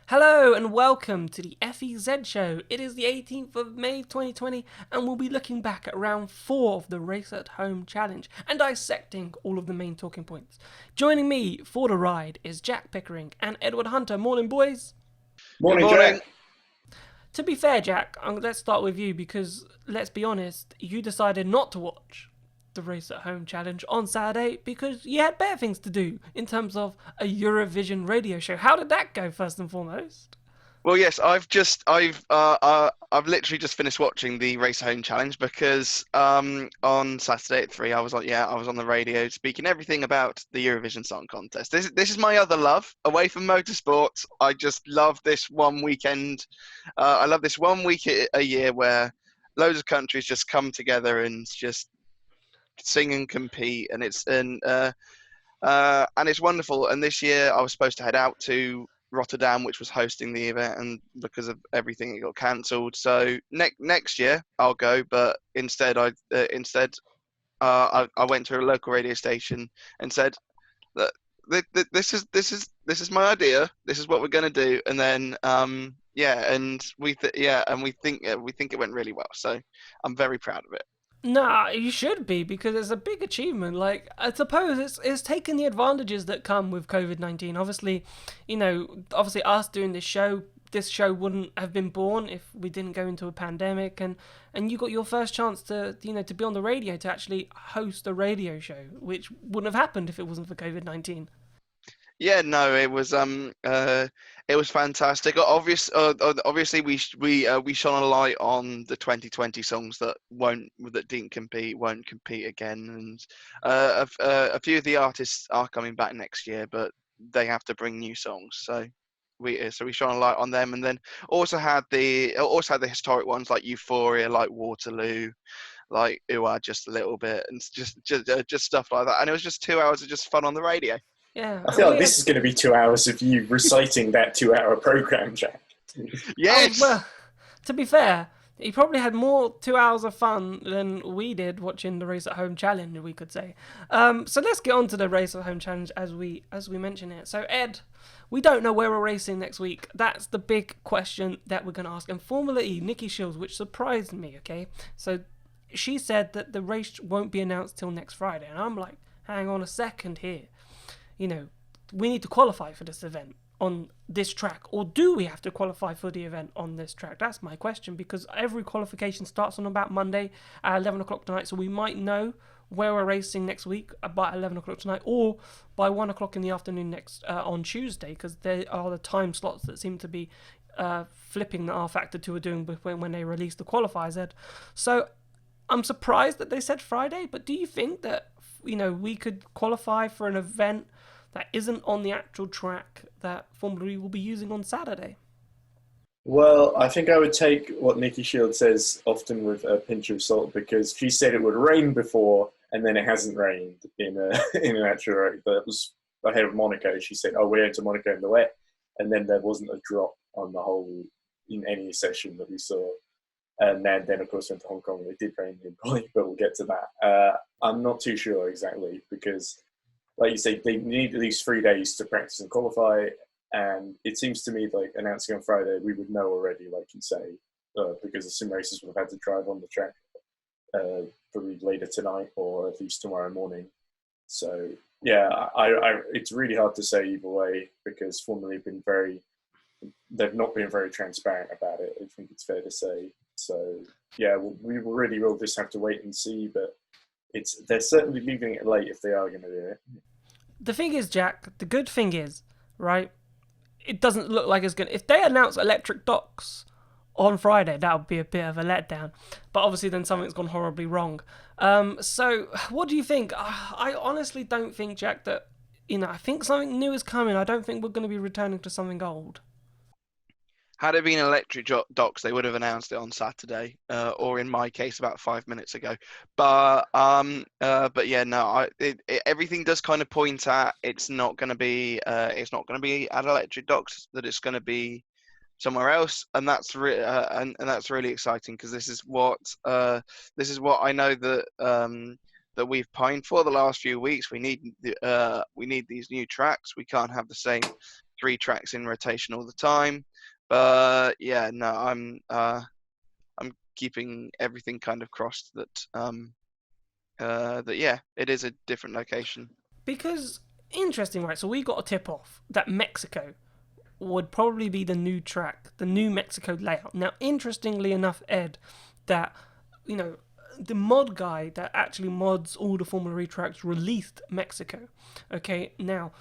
Hello and welcome to the FEZ Show. It is the 18th of May 2020 and we'll be looking back at round 4 of the Race at Home Challenge and dissecting all of the main talking points. Joining me for the ride is Jack Pickering and Edward Hunter. Morning, boys. Good Morning, morning. Jack. To be fair, Jack, let's start with you because, let's be honest, you decided not to watch the Race at Home Challenge on Saturday because you had better things to do in terms of a Eurovision radio show. How did that go, first and foremost? Well, yes, I've literally just finished watching the Race Home Challenge because on Saturday at 3 I was I was on the radio speaking everything about the Eurovision Song Contest. This is my other love away from motorsports. I just love this one weekend. I love this 1 week a year where loads of countries just come together and just sing and compete, and it's wonderful. And this year I was supposed to head out to Rotterdam, which was hosting the event, and because of everything, it got cancelled. So next year I'll go, but instead I went to a local radio station and said that this is my idea. This is what we're going to do, and then we think it went really well. So I'm very proud of it. Nah, you should be because it's a big achievement. Like, I suppose it's taking the advantages that come with COVID-19. Obviously, obviously us doing this show wouldn't have been born if we didn't go into a pandemic, and you got your first chance to to be on the radio to actually host a radio show, which wouldn't have happened if it wasn't for COVID-19. Yeah, no, it was fantastic. Obviously, we shone a light on the 2020 songs that didn't compete, won't compete again, and a few of the artists are coming back next year, but they have to bring new songs. So we shone a light on them, and then also had the historic ones like Euphoria, like Waterloo, like Ooh Ah, just a little bit, and just stuff like that. And it was just 2 hours of just fun on the radio. Yeah, I and feel we like this had is going to be 2 hours of you reciting that 2 hour program, Jack. Yes. well, to be fair, he probably had more 2 hours of fun than we did watching the Race at Home Challenge, we could say. So let's get on to the Race at Home Challenge as we mention it. So Ed, we don't know where we're racing next week. That's the big question that we're going to ask. And Formula E, Nikki Shields, which surprised me. Okay, so she said that the race won't be announced till next Friday, and I'm like, hang on a second here. You know, we need to qualify for this event on this track, or do we have to qualify for the event on this track? That's my question, because every qualification starts on about Monday at 11 o'clock tonight, so we might know where we're racing next week about 11 o'clock tonight, or by 1 o'clock in the afternoon next on Tuesday, because there are the time slots that seem to be flipping the R Factor 2 are doing when they release the qualifiers, Ed. So I'm surprised that they said Friday, but do you think that we could qualify for an event that isn't on the actual track that Formula E will be using on Saturday? Well, I think I would take what Nikki Shield says often with a pinch of salt because she said it would rain before and then it hasn't rained in a in an actual race. That was ahead of Monaco. She said, "Oh, we're into Monaco in the wet," and then there wasn't a drop on the whole in any session that we saw. And then of course went to Hong Kong. It did rain in Bali, but we'll get to that. I'm not too sure exactly because, like you say, they need at least 3 days to practice and qualify. And it seems to me like announcing on Friday, we would know already, like you say, because the sim racers would have had to drive on the track probably later tonight or at least tomorrow morning. So yeah, it's really hard to say either way because Formula have been they've not been very transparent about it. I think it's fair to say. So yeah, we really will just have to wait and see. But they're certainly leaving it late if they are going to do it. The thing is, Jack, the good thing is, right, it doesn't look like it's going to... If they announce electric docks on Friday, that would be a bit of a letdown. But obviously then something's gone horribly wrong. So what do you think? I honestly don't think, Jack, that... I think something new is coming. I don't think we're going to be returning to something old. Had it been electric docks, they would have announced it on Saturday, or in my case, about 5 minutes ago. But yeah, no, everything does kind of point at it's not going to be at electric docks. That it's going to be somewhere else, and that's really exciting because this is what I know that we've pined for the last few weeks. We need these new tracks. We can't have the same 3 tracks in rotation all the time. But yeah, no, I'm keeping everything kind of crossed that yeah, it is a different location. Because interesting, right? So we got a tip off that Mexico would probably be the new track, the new Mexico layout. Now, interestingly enough, Ed, that the mod guy that actually mods all the Formula E tracks released Mexico. Okay, now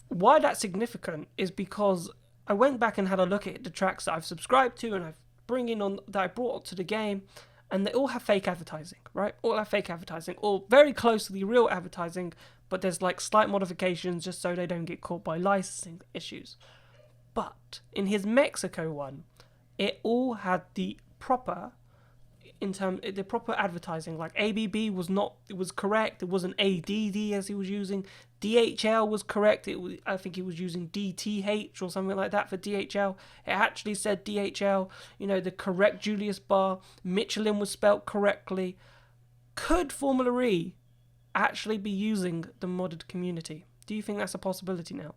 why that's significant is because I went back and had a look at the tracks that I've subscribed to and that I brought to the game, and they all have fake advertising, right? All have fake advertising, or very close to the real advertising, but there's like slight modifications just so they don't get caught by licensing issues. But in his Mexico one, it all had the proper advertising. Like ABB was not, it was correct. It wasn't ADD as he was using. DHL was correct. I think he was using DTH or something like that for DHL. It actually said DHL. The correct Julius bar. Michelin was spelt correctly. Could Formula E actually be using the modded community? Do you think that's a possibility now?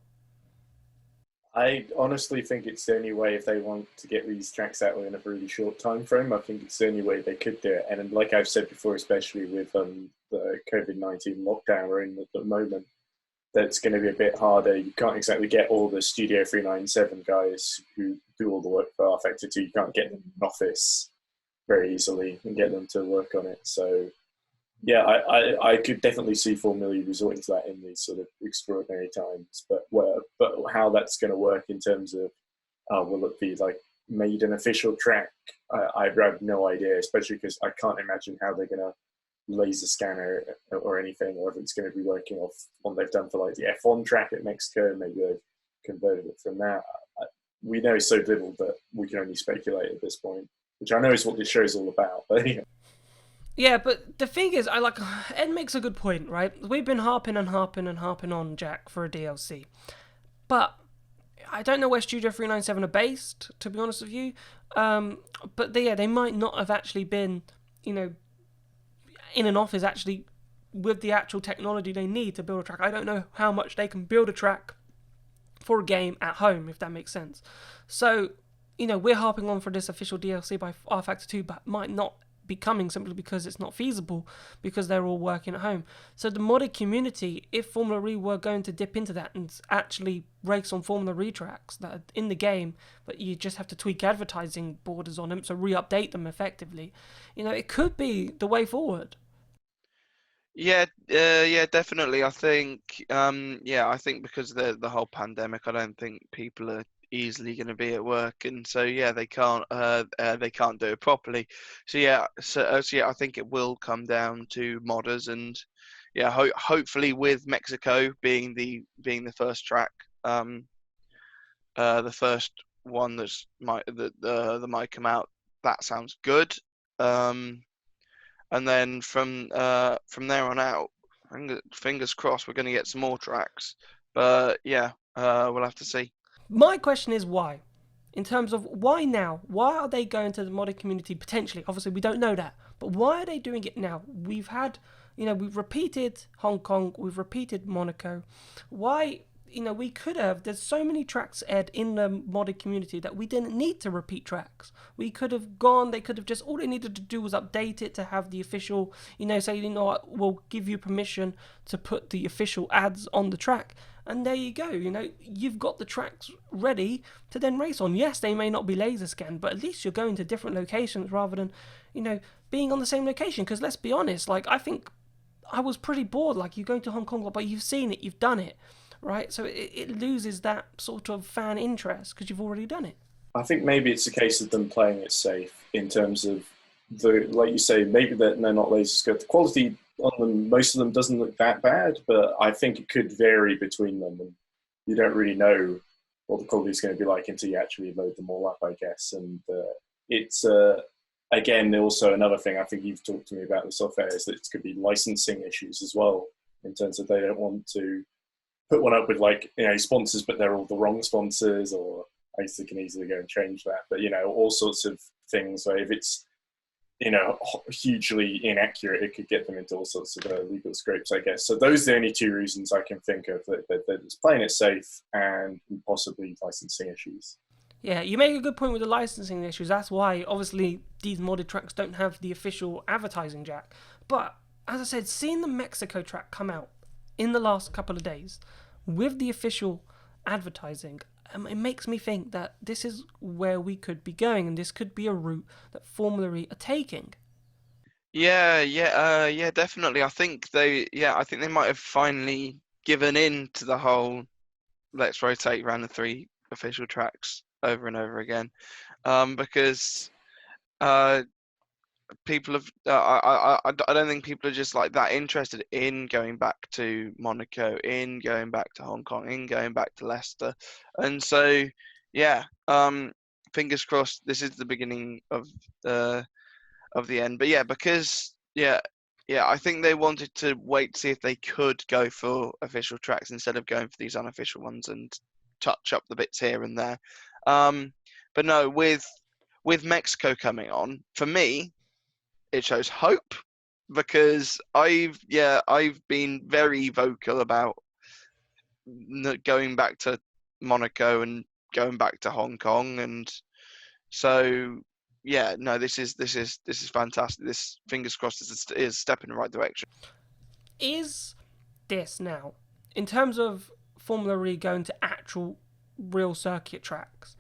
I honestly think it's the only way if they want to get these tracks out in a really short time frame. I think it's the only way they could do it. And like I've said before, especially with the COVID-19 lockdown we're in at the moment, that's going to be a bit harder. You can't exactly get all the Studio 397 guys who do all the work for rFactor 2. You can't get them in an office very easily and get them to work on it. So yeah, I could definitely see Formula E resorting to that in these sort of extraordinary times. But how that's going to work in terms of will it be like made an official track? I have no idea, especially because I can't imagine how they're going to laser scanner or anything, or if it's going to be working off what they've done for like the F1 track at Mexico. Maybe they've converted it from that. We know so little that we can only speculate at this point, which I know is what this show's all about. But anyway. Yeah, but the thing is, Ed makes a good point, right? We've been harping on Jack for a DLC. But I don't know where Studio 397 are based, to be honest with you. But they might not have actually been, in an office actually with the actual technology they need to build a track. I don't know how much they can build a track for a game at home, if that makes sense. So, we're harping on for this official DLC by rFactor 2, but might not be coming simply because it's not feasible because they're all working at home. So the modded community, if Formula E were going to dip into that and actually race on Formula E tracks that are in the game, but you just have to tweak advertising borders on them, so re-update them effectively, it could be the way forward. Yeah, definitely. I think, I think because of the whole pandemic, I don't think people are easily going to be at work, and so yeah, they can't do it properly. So yeah, I think it will come down to modders, and yeah, hopefully with Mexico being the first track, the first one that might come out. That sounds good. And then from there on out, fingers crossed, we're going to get some more tracks. But yeah, we'll have to see. My question is why? In terms of why now? Why are they going to the modded community potentially? Obviously, we don't know that. But why are they doing it now? We've had, we've repeated Hong Kong. We've repeated Monaco. Why? We could have. There's so many tracks, Ed, in the modded community that we didn't need to repeat tracks. We could have gone. They could have just, all they needed to do was update it to have the official, say, what, we'll give you permission to put the official ads on the track. And there you go, you've got the tracks ready to then race on. Yes, they may not be laser scanned, but at least you're going to different locations rather than, being on the same location. Because let's be honest, I think I was pretty bored. You're going to Hong Kong, but you've seen it, you've done it, right? So it loses that sort of fan interest because you've already done it. I think maybe it's a case of them playing it safe in terms of like you say, maybe they're not laser scanned. The quality on them, most of them doesn't look that bad, but I think it could vary between them, and you don't really know what the quality is going to be like until you actually load them all up, I guess. And it's again also another thing I think you've talked to me about the software is that it could be licensing issues as well, in terms of they don't want to put one up with sponsors, but they're all the wrong sponsors, or I guess they can easily go and change that. But all sorts of things where if hugely inaccurate, it could get them into all sorts of legal scrapes, I guess. So those are the only two reasons I can think of that it's playing it safe and possibly licensing issues. Yeah, you make a good point with the licensing issues. That's why, obviously, these modded tracks don't have the official advertising jack. But, as I said, seeing the Mexico track come out in the last couple of days with the official advertising, it makes me think that this is where we could be going, and this could be a route that Formula E are taking. Yeah, definitely. I think they might have finally given in to the whole let's rotate around the 3 official tracks over and over again, because people have. I don't think people are just like that interested in going back to Monaco, in going back to Hong Kong, in going back to Leicester, and so yeah. Fingers crossed. This is the beginning of the end. But yeah, because I think they wanted to wait to see if they could go for official tracks instead of going for these unofficial ones and touch up the bits here and there. But no, with Mexico coming on, for me, it shows hope because I've been very vocal about going back to Monaco and going back to Hong Kong, and so yeah, no, this is fantastic. This, fingers crossed, is a step in the right direction. Is this now, in terms of Formula E going to actual real circuit tracks,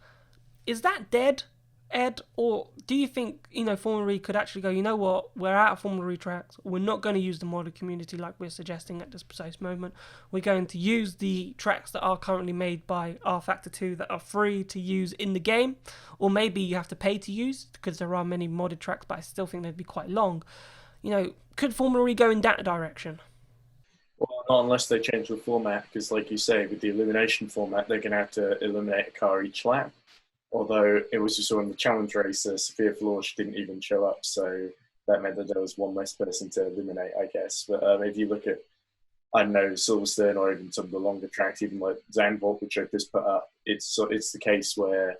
is that dead, Ed? Or do you think, Formula E could actually go, you know what, we're out of Formula E tracks, we're not going to use the modded community like we're suggesting at this precise moment, we're going to use the tracks that are currently made by R Factor 2 that are free to use in the game, or maybe you have to pay to use, because there are many modded tracks, but I still think they'd be quite long. Could Formula E go in that direction? Well, not unless they change the format, because like you say, with the elimination format, they're going to have to eliminate a car each lap. Although it was just in the challenge race, Sophia Florsch didn't even show up, so that meant that there was one less person to eliminate, I guess. But if you look at, I don't know, Silverstone or even some of the longer tracks, even like Zandvoort, which I've just put up, it's the case where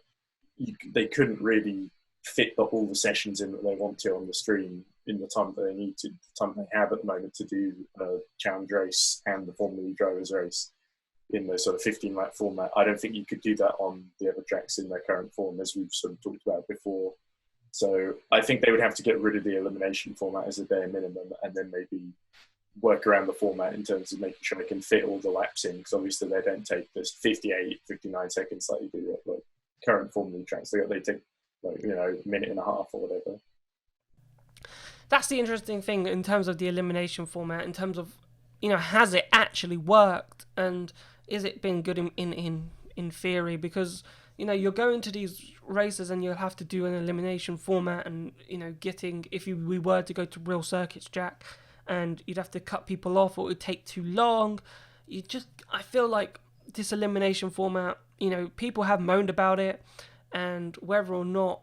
they couldn't really fit all the sessions in that they want to on the stream in the time that they need to, the time they have at the moment to do a challenge race and the Formula E drivers race in the sort of 15-lap format. I don't think you could do that on the other tracks in their current form, as we've sort of talked about before. So I think they would have to get rid of the elimination format as a bare minimum, and then maybe work around the format in terms of making sure they can fit all the laps in, because obviously they don't take this 58, 59 seconds like you do at like current Formula tracks. They take a minute and a half or whatever. That's the interesting thing in terms of the elimination format, in terms of, has it actually worked, and is it been good in theory? Because, you're going to these races and you'll have to do an elimination format, and, if we were to go to real circuits, Jack, and you'd have to cut people off, or it would take too long. I feel like this elimination format, people have moaned about it, and whether or not,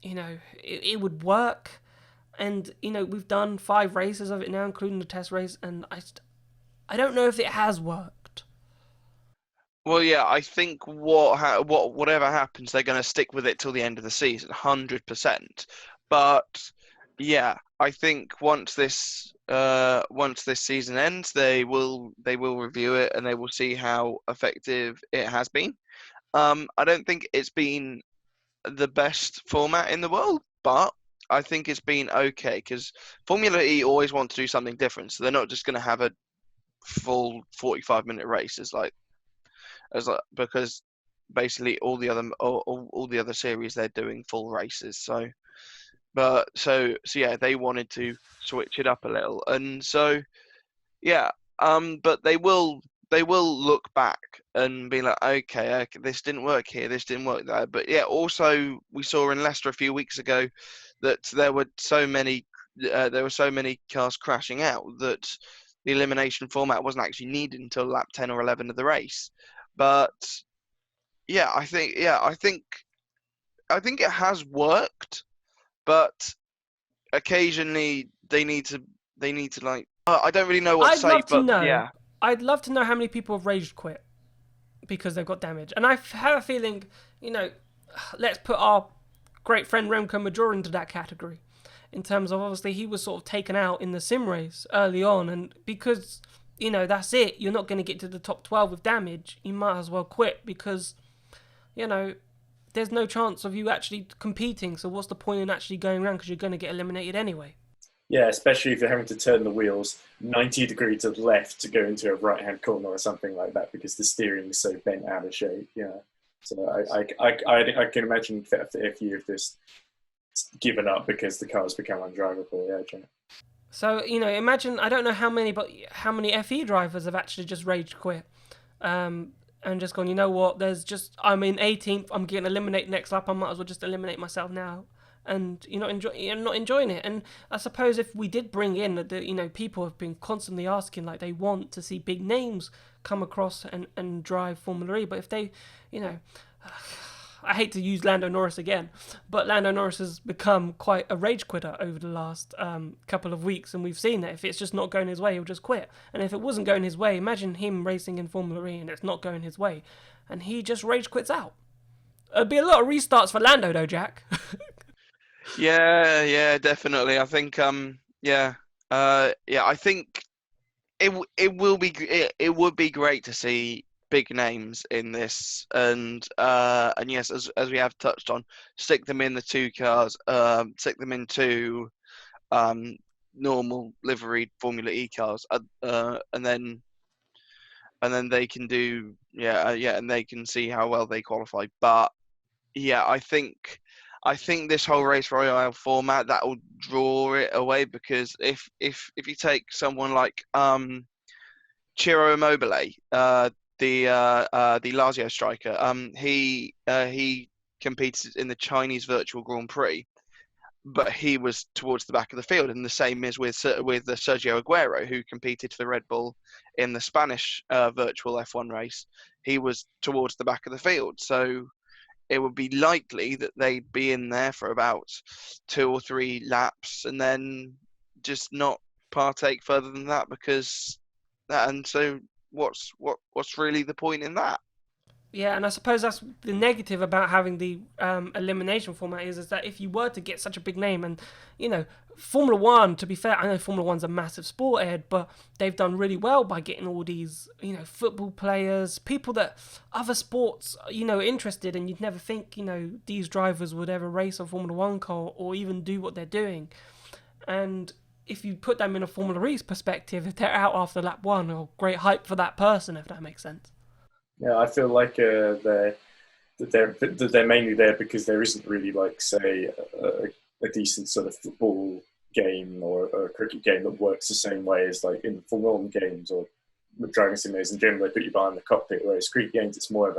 it would work. And, we've done 5 races of it now, including the test race, and I don't know if it has worked. Well, yeah, I think whatever happens, they're going to stick with it till the end of the season, 100%. But yeah, I think once this season ends, they will review it and they will see how effective it has been. I don't think it's been the best format in the world, but I think it's been okay, because Formula E always want to do something different, so they're not just going to have a full 45-minute race because basically all the other series they're doing full races. So yeah, they wanted to switch it up a little, and so yeah, but they will look back and be like, okay, this didn't work here, this didn't work there. But yeah, also we saw in Leicester a few weeks ago that there were so many cars crashing out that the elimination format wasn't actually needed until lap 10 or 11 of the race. But yeah, I think it has worked, but occasionally they need to like, I don't really know what to say, but yeah. I'd love to know how many people have rage quit because they've got damage. And I have a feeling, let's put our great friend Remco Major into that category. in terms of obviously he was sort of taken out in the sim race early on, and because that's it, you're not going to get to the top 12 with damage, you might as well quit because there's no chance of you actually competing. So what's the point in actually going around, because you're going to get eliminated anyway. Yeah, especially if you're having to turn the wheels 90 degrees to the left to go into a right-hand corner or something like that because the steering is so bent out of shape. Yeah, so I can imagine if you've just given up because the car's become undrivable. Yeah, Jack. So imagine, I don't know how many FE drivers have actually just rage quit, and just gone. You know what? I'm in 18th. I'm getting eliminated next lap. I might as well just eliminate myself now. And you're not enjoying it. And I suppose if we did bring in people have been constantly asking, like, they want to see big names come across and drive Formula E. But if they, I hate to use Lando Norris again, but Lando Norris has become quite a rage quitter over the last couple of weeks, and we've seen that if it's just not going his way, he'll just quit. And if it wasn't going his way, imagine him racing in Formula E and it's not going his way, and he just rage quits out. It'd be a lot of restarts for Lando, though, Jack. Yeah, definitely. I think, I think it would be great to see big names in this, and yes, as we have touched on, stick them in the two cars, stick them in two normal liveried Formula E cars, and then they can do and they can see how well they qualify. But yeah, I think this whole race royale format, that will draw it away, because if you take someone like Ciro Immobile, the Lazio striker, he competed in the Chinese Virtual Grand Prix, but he was towards the back of the field, and the same is with Sergio Aguero, who competed for Red Bull in the Spanish virtual F1 race. He was towards the back of the field, so it would be likely that they'd be in there for about 2 or 3 laps and then just not partake further than that, because that. And so what's really the point in that? Yeah, and I suppose that's the negative about having the elimination format is that if you were to get such a big name, and Formula One, to be fair, I know Formula One's a massive sport, Ed, but they've done really well by getting all these football players, people that other sports interested, and you'd never think these drivers would ever race a Formula One car or even do what they're doing. And if you put them in a Formula E's perspective, if they're out after lap 1, or great hype for that person, if that makes sense. Yeah, I feel like they're mainly there because there isn't really, like, say, a decent sort of football game or a cricket game that works the same way as, like, in Formula One games or driving simulators in general. They put you behind the cockpit, whereas cricket games, it's more of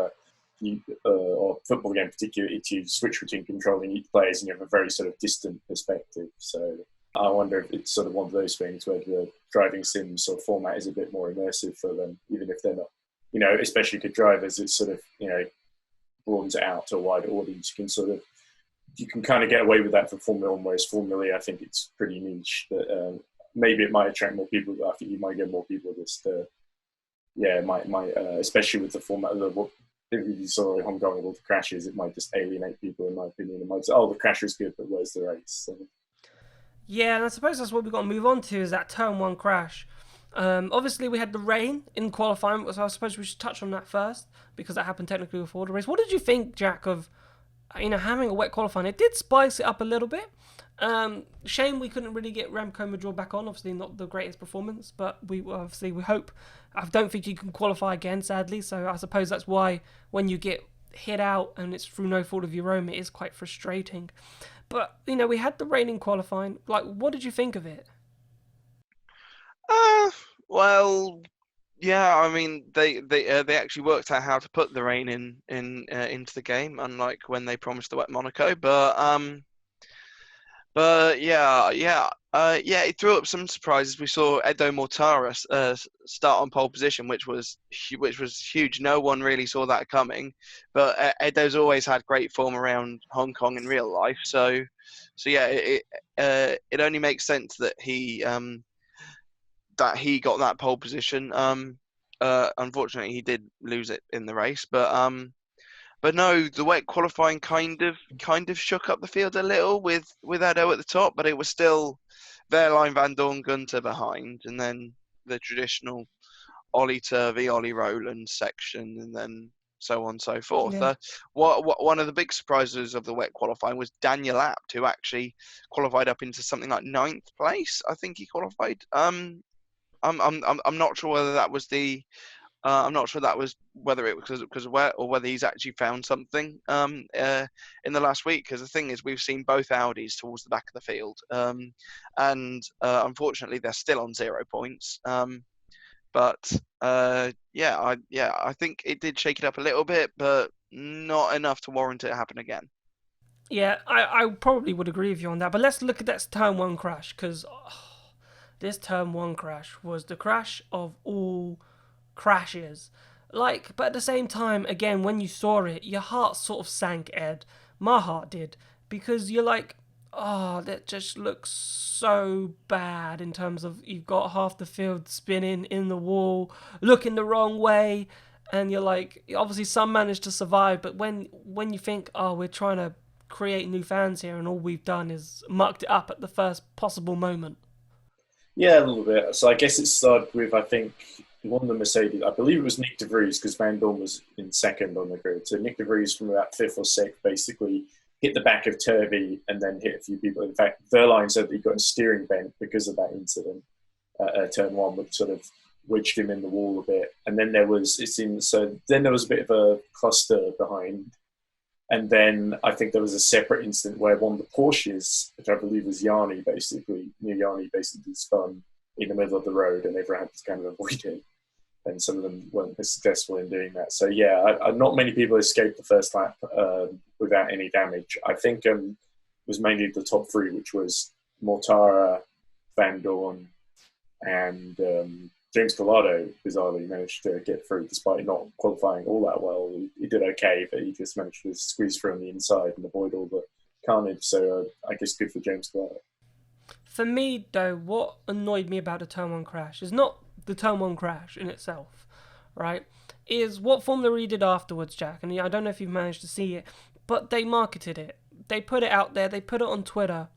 or football game particularly, you switch between controlling each players and you have a very sort of distant perspective. So I wonder if it's sort of one of those things where the driving sim sort of format is a bit more immersive for them, even if they're not, especially good drivers. It's sort of, broadens it out to a wider audience. You can kind of get away with that for Formula One, whereas Formula E, I think it's pretty niche. But maybe it might attract more people. I think you might get more people just, especially with the format of if you saw Hong Kong with all the crashes, it might just alienate people, in my opinion. It might say, the crash was good, but where's the race? So. Yeah, and I suppose that's what we've got to move on to, is that turn 1 crash. Obviously, we had the rain in qualifying, so I suppose we should touch on that first, because that happened technically before the race. What did you think, Jack, of having a wet qualifying? It did spice it up a little bit. Shame we couldn't really get Remco Major back on. Obviously, not the greatest performance, but we hope. I don't think you can qualify again, sadly. So I suppose that's why when you get hit out and it's through no fault of your own, it is quite frustrating. But we had the rain in qualifying. Like, what did you think of it? Well, yeah. I mean, they actually worked out how to put the rain into the game, unlike when they promised the wet Monaco. But yeah, it threw up some surprises. We saw Edo Mortara start on pole position, which was huge. No one really saw that coming. But Edo's always had great form around Hong Kong in real life. So yeah, it only makes sense that he got that pole position. Unfortunately, he did lose it in the race, but but no, the wet qualifying kind of shook up the field a little with Edo at the top, but it was still Wehrlein, Van Dorn, Gunter behind, and then the traditional Ollie Turvey, Ollie Rowland section, and then so on and so forth. Yeah. One of the big surprises of the wet qualifying was Daniel Abt, who actually qualified up into something like 9th place. I think he qualified. I'm not sure whether that was the. I'm not sure that was whether it was because of wet or whether he's actually found something in the last week. Because the thing is, we've seen both Audis towards the back of the field, and unfortunately, they're still on 0 points. But I think it did shake it up a little bit, but not enough to warrant it happen again. Yeah, I probably would agree with you on that. But let's look at that turn 1 crash, because this turn 1 crash was the crash of all crashes. Like, but at the same time, again, when you saw it, your heart sort of sank, Ed. My heart did, because you're like, oh, that just looks so bad in terms of you've got half the field spinning in the wall, looking the wrong way, and you're like, obviously some managed to survive, but when you think, oh, we're trying to create new fans here, and all we've done is mucked it up at the first possible moment. Yeah, a little bit. So I guess it started with, I think, one of the Mercedes, I believe it was Nick de Vries, because Van Dorn was in second on the grid. So Nick de Vries from about 5th or 6th basically hit the back of Turvey and then hit a few people. In fact, Wehrlein said that he got a steering bent because of that incident at turn 1, which sort of wedged him in the wall a bit. And then there was, then there was a bit of a cluster behind. And then I think there was a separate incident where one of the Porsches, which I believe was Yanni, basically spun in the middle of the road, and everyone had to kind of avoid it. And some of them weren't successful in doing that. So yeah, not many people escaped the first lap without any damage. I think it was mainly the top 3, which was Mortara, Van Dorn, and James Collado bizarrely managed to get through despite not qualifying all that well. He did okay, but he just managed to squeeze through on the inside and avoid all the carnage. So I guess good for James Collado. For me, though, what annoyed me about the turn 1 crash is not the turn 1 crash in itself, right? Is what Formula E did afterwards, Jack. And I don't know if you've managed to see it, but they marketed it. They put it out there. They put it on Twitter.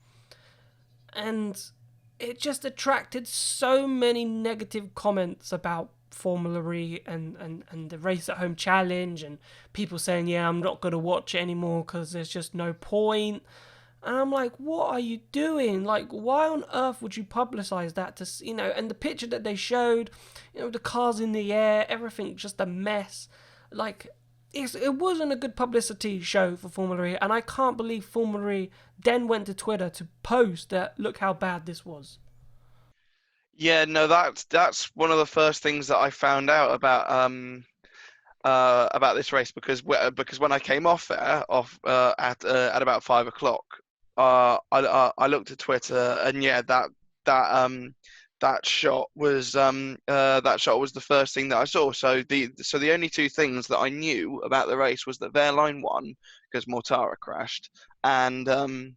And it just attracted so many negative comments about Formula E and the Race at Home Challenge, and people saying, yeah, I'm not going to watch it anymore because there's just no point. And I'm like, what are you doing? Like, why on earth would you publicise that? And the picture that they showed, the cars in the air, everything just a mess. Like, it wasn't a good publicity show for Formula E, and I can't believe Formula E then went to Twitter to post that, look how bad this was. Yeah, no, that's one of the first things that I found out about this race, because when I came off there at about 5 o'clock, I looked at Twitter, and yeah, that shot was the first thing that I saw. So the only 2 things that I knew about the race was that Wehrlein won because Mortara crashed, and the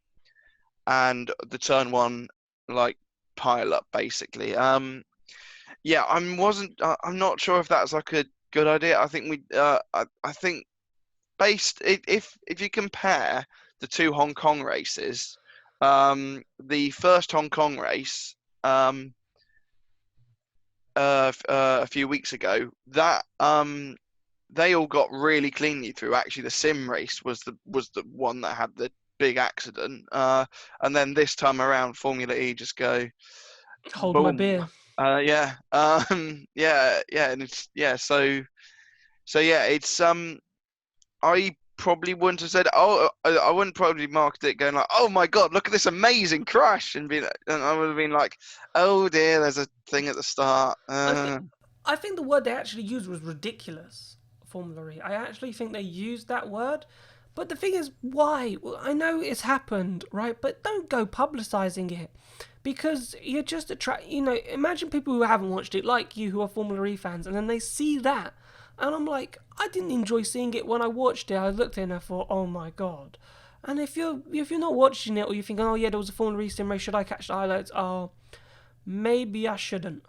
turn 1 like pile up basically. I'm not sure if that's like a good idea. I think I think if you compare the 2 Hong Kong races, the first Hong Kong race a few weeks ago, that they all got really cleanly through. Actually, the sim race was the one that had the big accident, and then this time around, Formula E just go Hold boom. my beer. And it's it's I probably wouldn't have said, I wouldn't probably market it going like, oh my god, look at this amazing crash, and I would have been like, oh dear, there's a thing at the start. I think the word they actually used was ridiculous, Formula E. I actually think they used that word. But the thing is, why? Well, I know it's happened, right? But don't go publicising it. Because you're just imagine people who haven't watched it, like you, who are Formula E fans, and then they see that. And I'm like, I didn't enjoy seeing it when I watched it. I looked at it and I thought, oh my god. And if you're not watching it, or you're thinking, oh yeah, there was a Formula E sim race, should I catch the highlights? Oh, maybe I shouldn't.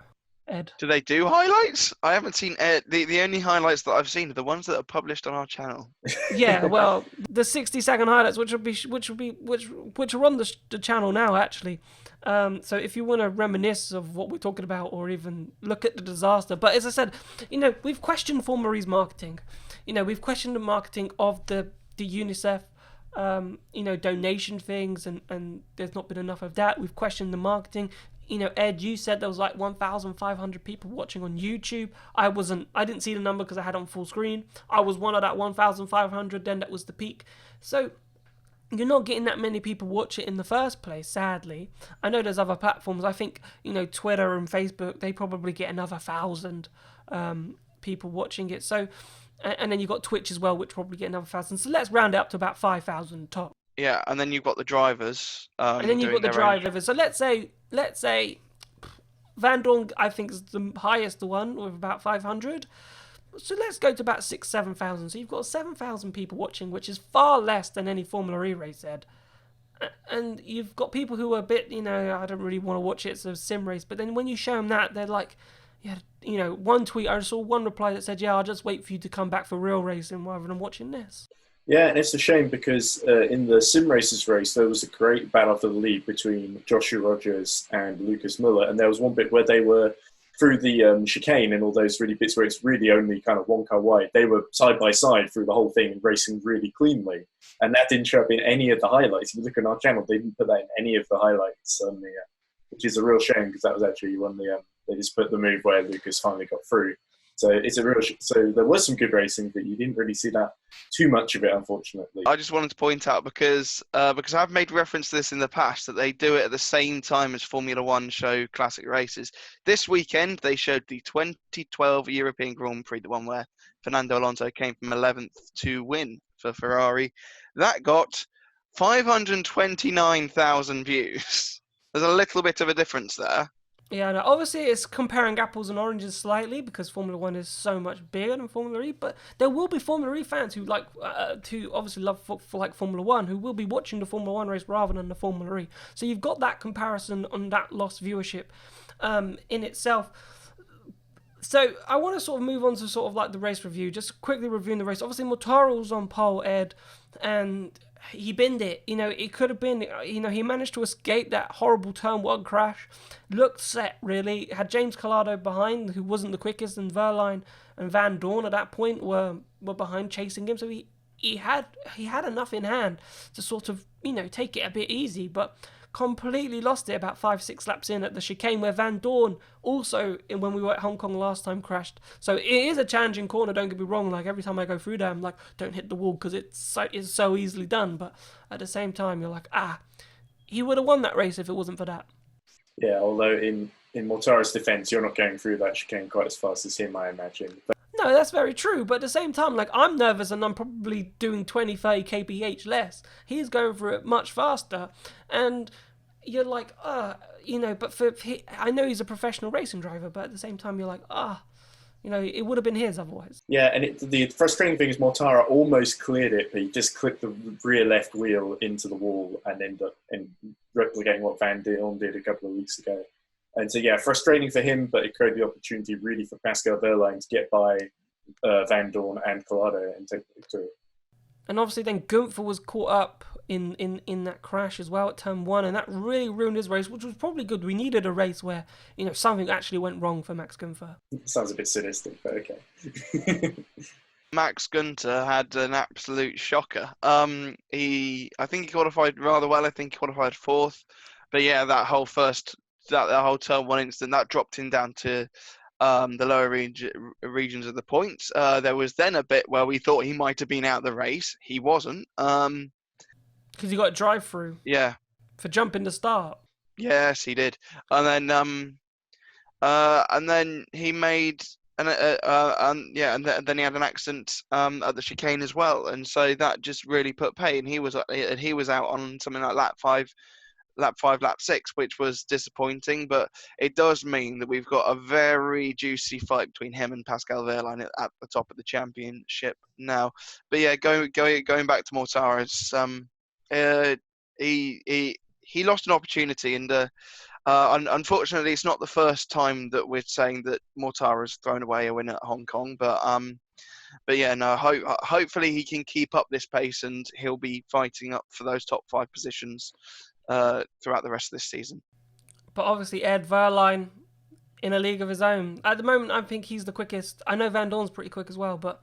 Ed? Do they do highlights? I haven't seen the only highlights that I've seen are the ones that are published on our channel. Yeah, well, the 60-second highlights, which are on the channel now, actually. So if you want to reminisce of what we're talking about, or even look at the disaster, but as I said, we've questioned Formula E's marketing. We've questioned the marketing of the UNICEF, donation things, and there's not been enough of that. We've questioned the marketing. Ed, you said there was like 1,500 people watching on YouTube. I didn't see the number because I had it on full screen. I was one of that 1,500, then that was the peak. So you're not getting that many people watch it in the first place, sadly. I know there's other platforms. I think, Twitter and Facebook, they probably get another 1,000 people watching it. So, and then you've got Twitch as well, which probably get another 1,000. So let's round it up to about 5,000 top. Yeah, and then you've got the drivers. And then you've got the drivers. So let's say Van Dorn, I think, is the highest one with about 500. So let's go to about 7,000. So you've got 7,000 people watching, which is far less than any Formula E race, Ed. And you've got people who are a bit, I don't really want to watch it, it's a sim race. But then when you show them that, they're like, yeah, one tweet, I saw one reply that said, yeah, I'll just wait for you to come back for real racing rather than watching this. Yeah, and it's a shame because in the sim races race, there was a great battle for the lead between Joshua Rogers and Lucas Muller. And there was one bit where they were through the chicane and all those really bits where it's really only kind of one car wide. They were side by side through the whole thing and racing really cleanly. And that didn't show up in any of the highlights. If you look at our channel, they didn't put that in any of the highlights, which is a real shame because that was actually one of the, they just put the move where Lucas finally got through. So it's a real. So there was some good racing, but you didn't really see that too much of it, unfortunately. I just wanted to point out because I've made reference to this in the past that they do it at the same time as Formula One show classic races. This weekend they showed the 2012 European Grand Prix, the one where Fernando Alonso came from 11th to win for Ferrari. That got 529,000 views. There's a little bit of a difference there. Yeah, no, obviously it's comparing apples and oranges slightly because Formula One is so much bigger than Formula E, but there will be Formula E fans who who obviously love for like Formula One who will be watching the Formula One race rather than the Formula E. So you've got that comparison on that lost viewership in itself. So I want to sort of move on to sort of like the race review, just quickly reviewing the race. Obviously Mortara was on pole, Ed, and he binned it. It could have been, he managed to escape that horrible turn one crash. Looked set, really. Had James Collado behind, who wasn't the quickest, and Verline and Van Dorn at that point were behind chasing him. So he had enough in hand to sort of, take it a bit easy, but completely lost it about 5-6 laps in at the chicane where Van Dorn also, when we were at Hong Kong last time, crashed. So it is a challenging corner, don't get me wrong. Like every time I go through there, I'm like, don't hit the wall because it's so easily done. But at the same time, you're like, he would have won that race if it wasn't for that. Yeah, although in Mortara's defence, you're not going through that chicane quite as fast as him, I imagine. But no, that's very true. But at the same time, like, I'm nervous and I'm probably doing 20, 30 kph less. He's going through it much faster. And you're like, but I know he's a professional racing driver, but at the same time, you're like, it would have been his otherwise. Yeah, and the frustrating thing is Mortara almost cleared it, but he just clipped the rear left wheel into the wall and ended up replicating what Van Dorn did a couple of weeks ago. And so, yeah, frustrating for him, but it created the opportunity really for Pascal Wehrlein to get by Van Dorn and Collado and take the victory. And obviously then Gunther was caught up in that crash as well at turn one, and that really ruined his race, which was probably good. We needed a race where, something actually went wrong for Max Gunther. Sounds a bit sadistic, but okay. Max Gunther had an absolute shocker. I think he qualified rather well. I think he qualified fourth. But yeah, that whole turn one incident, that dropped him down to the lower regions of the points. There was then a bit where we thought he might have been out of the race. He wasn't. Because he got a drive-through. Yeah. For jumping the start. Yes, he did. And then he made and then he had an accident at the chicane as well, and so that just really put pay. And he was out on something like lap 5, lap 6, which was disappointing. But it does mean that we've got a very juicy fight between him and Pascal Wehrlein at the top of the championship now. But yeah, going back to Mortara, he lost an opportunity, and Unfortunately, it's not the first time that we're saying that Mortara's thrown away a win at Hong Kong, but yeah, no. Hopefully he can keep up this pace, and he'll be fighting up for those top 5 positions throughout the rest of this season. But obviously, Ed Verline in a league of his own. At the moment, I think he's the quickest. I know Van Dorn's pretty quick as well, but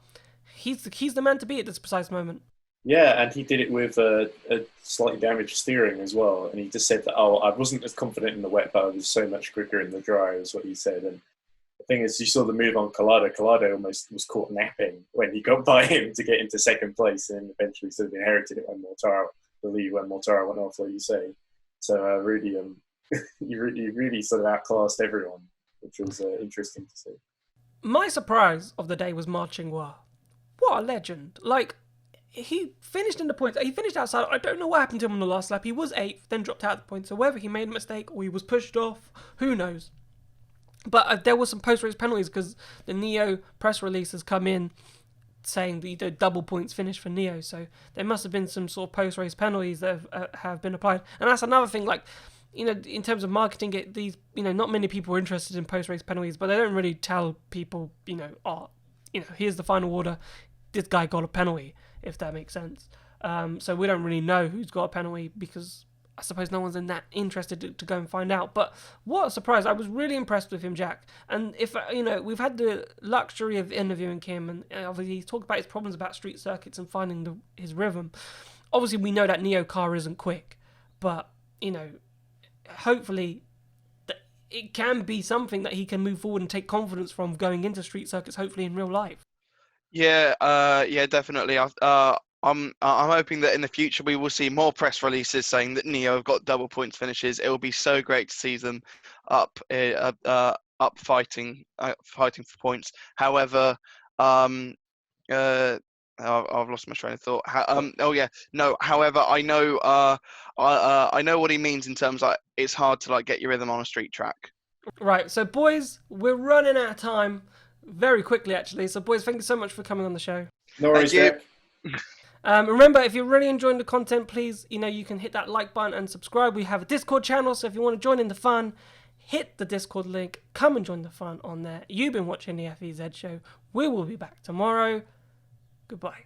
he's the man to beat at this precise moment. Yeah, and he did it with a slightly damaged steering as well. And he just said that, I wasn't as confident in the wet, but I was so much quicker in the dry, is what he said. And the thing is, you saw the move on Collado. Collado almost was caught napping when he got by him to get into second place, and eventually sort of inherited it when Mortara went off, like you say. So really, you really sort of outclassed everyone, which was interesting to see. My surprise of the day was Ma Qinghua. What a legend! Like, he finished in the points. He finished outside. I don't know what happened to him on the last lap. He was 8th, then dropped out of the points. So whether he made a mistake or he was pushed off, who knows? But there was some post-race penalties because the Neo press release has come in saying that double points finish for Neo. So there must have been some sort of post-race penalties that have been applied. And that's another thing, like, in terms of marketing, not many people are interested in post-race penalties, but they don't really tell people, here's the final order. This guy got a penalty, if that makes sense. So we don't really know who's got a penalty because I suppose no one's that interested to go and find out. But what a surprise. I was really impressed with him, Jack. And if, we've had the luxury of interviewing him, and obviously he's talked about his problems about street circuits and finding his rhythm. Obviously, we know that Neo car isn't quick, but, hopefully it can be something that he can move forward and take confidence from going into street circuits, hopefully in real life. Yeah, definitely. I'm hoping that in the future we will see more press releases saying that Neo have got double points finishes. It will be so great to see them up fighting for points. However, I've lost my train of thought. However, I know what he means in terms of it's hard to get your rhythm on a street track. Right. So, boys, we're running out of time very quickly, actually. So, boys, thank you so much for coming on the show. No worries, Jack. Remember, if you're really enjoying the content, please, you can hit that like button and subscribe. We have a Discord channel, so if you want to join in the fun, hit the Discord link. Come and join the fun on there. You've been watching the FEZ Show. We will be back tomorrow. Goodbye.